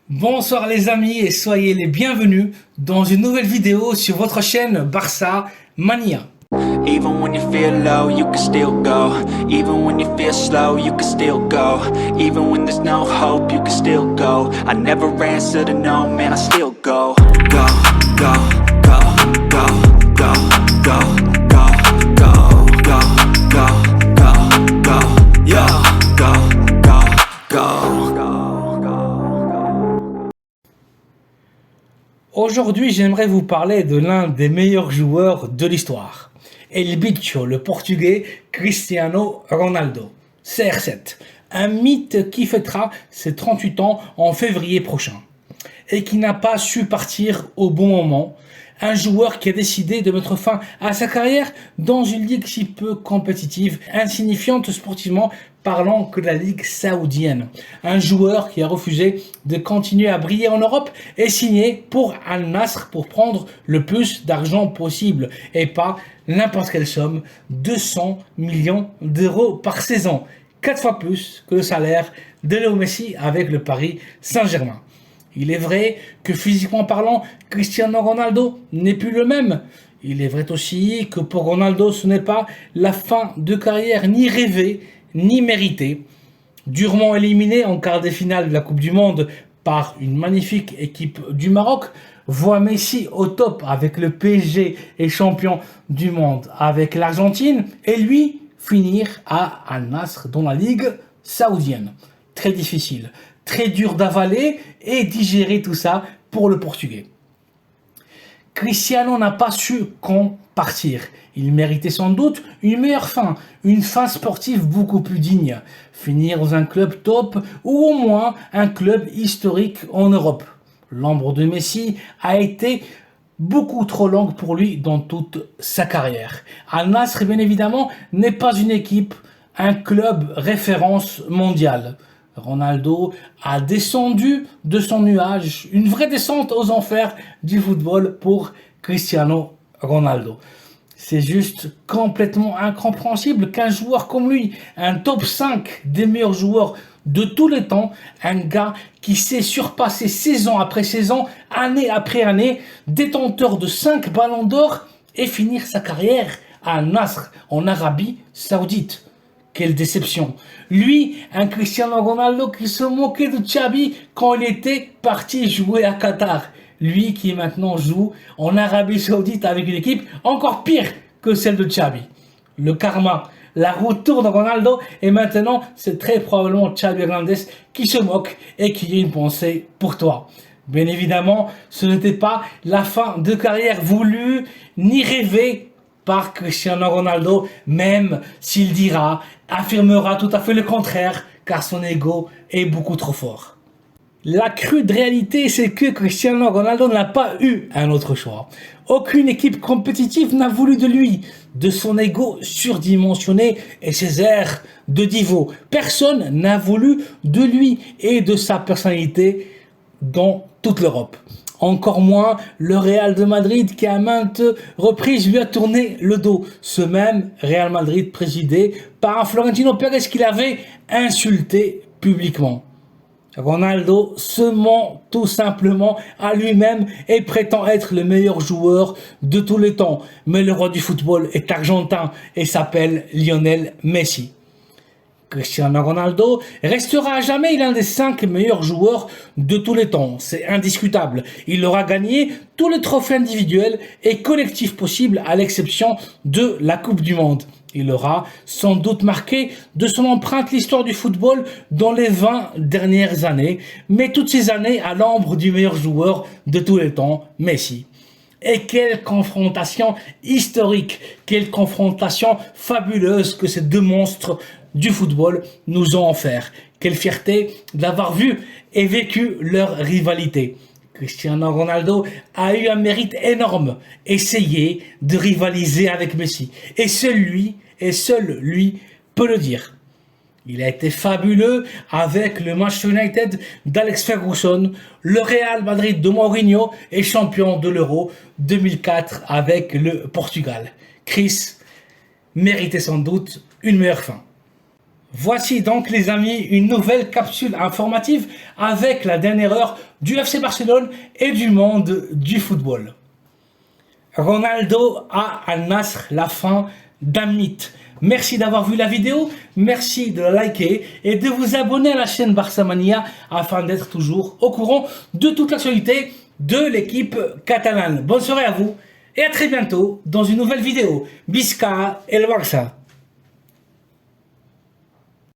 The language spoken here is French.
Bonsoir les amis et soyez les bienvenus dans une nouvelle vidéo sur votre chaîne Barça Mania. Even when you feel low, you can still go. Even when you feel slow, you can still go. Even when there's no hope, you can still go. I never answer to no, man, I still go. Go, go, go, go, go, go, go, go, go, go, go, go, yeah, go, go, go. Aujourd'hui, j'aimerais vous parler de l'un des meilleurs joueurs de l'histoire. El Bicho, le portugais Cristiano Ronaldo, CR7, un mythe qui fêtera ses 38 ans en février prochain et qui n'a pas su partir au bon moment. Un joueur qui a décidé de mettre fin à sa carrière dans une ligue si peu compétitive, insignifiante sportivement parlant que la ligue saoudienne. Un joueur qui a refusé de continuer à briller en Europe et signé pour Al Nassr pour prendre le plus d'argent possible et pas n'importe quelle somme, 200 millions d'euros par saison, 4 fois plus que le salaire de Léo Messi avec le Paris Saint-Germain. Il est vrai que physiquement parlant, Cristiano Ronaldo n'est plus le même. Il est vrai aussi que pour Ronaldo, ce n'est pas la fin de carrière ni rêvée, ni méritée. Durement éliminé en quart de finale de la Coupe du Monde par une magnifique équipe du Maroc, voit Messi au top avec le PSG et champion du monde avec l'Argentine, et lui finir à Al Nassr dans la Ligue saoudienne. Très difficile, très dur d'avaler et digérer tout ça pour le Portugais. Cristiano n'a pas su quand partir. Il méritait sans doute une meilleure fin, une fin sportive beaucoup plus digne. Finir dans un club top ou au moins un club historique en Europe. L'ombre de Messi a été beaucoup trop longue pour lui dans toute sa carrière. Al Nassr, bien évidemment, n'est pas une équipe, un club référence mondiale. Ronaldo a descendu de son nuage, une vraie descente aux enfers du football pour Cristiano Ronaldo. C'est juste complètement incompréhensible qu'un joueur comme lui, un top 5 des meilleurs joueurs de tous les temps, un gars qui sait surpasser saison après saison, année après année, détenteur de 5 ballons d'or et finir sa carrière à Nasr en Arabie Saoudite. Quelle déception. Lui, un Cristiano Ronaldo qui se moquait de Xavi quand il était parti jouer à Qatar. Lui qui maintenant joue en Arabie Saoudite avec une équipe encore pire que celle de Xavi. Le karma, la roue tourne Ronaldo et maintenant c'est très probablement Xavi Hernandez qui se moque et qui a une pensée pour toi. Bien évidemment, ce n'était pas la fin de carrière voulue ni rêvée par Cristiano Ronaldo, même s'il affirmera tout à fait le contraire, car son ego est beaucoup trop fort. La crude réalité, c'est que Cristiano Ronaldo n'a pas eu un autre choix. Aucune équipe compétitive n'a voulu de lui, de son ego surdimensionné et ses airs de divo. Personne n'a voulu de lui et de sa personnalité dans toute l'Europe. Encore moins le Real de Madrid qui à maintes reprises lui a tourné le dos. Ce même Real Madrid présidé par un Florentino Pérez qu'il avait insulté publiquement. Ronaldo se ment tout simplement à lui-même et prétend être le meilleur joueur de tous les temps. Mais le roi du football est argentin et s'appelle Lionel Messi. Cristiano Ronaldo restera à jamais l'un des 5 meilleurs joueurs de tous les temps, c'est indiscutable. Il aura gagné tous les trophées individuels et collectifs possibles à l'exception de la Coupe du Monde. Il aura sans doute marqué de son empreinte l'histoire du football dans les 20 dernières années, mais toutes ces années à l'ombre du meilleur joueur de tous les temps, Messi. Et quelle confrontation historique, quelle confrontation fabuleuse que ces deux monstres du football nous ont offert. Quelle fierté d'avoir vu et vécu leur rivalité. Cristiano Ronaldo a eu un mérite énorme, essayer de rivaliser avec Messi. Et seul lui peut le dire. Il a été fabuleux avec le Manchester United d'Alex Ferguson, le Real Madrid de Mourinho et champion de l'Euro 2004 avec le Portugal. Chris méritait sans doute une meilleure fin. Voici donc les amis une nouvelle capsule informative avec la dernière heure du FC Barcelone et du monde du football. Ronaldo à Al-Nassr, la fin d'un mythe. Merci d'avoir vu la vidéo, merci de la liker et de vous abonner à la chaîne Barça Mania afin d'être toujours au courant de toute l'actualité de l'équipe catalane. Bonne soirée à vous et à très bientôt dans une nouvelle vidéo. Bisca et le Barça.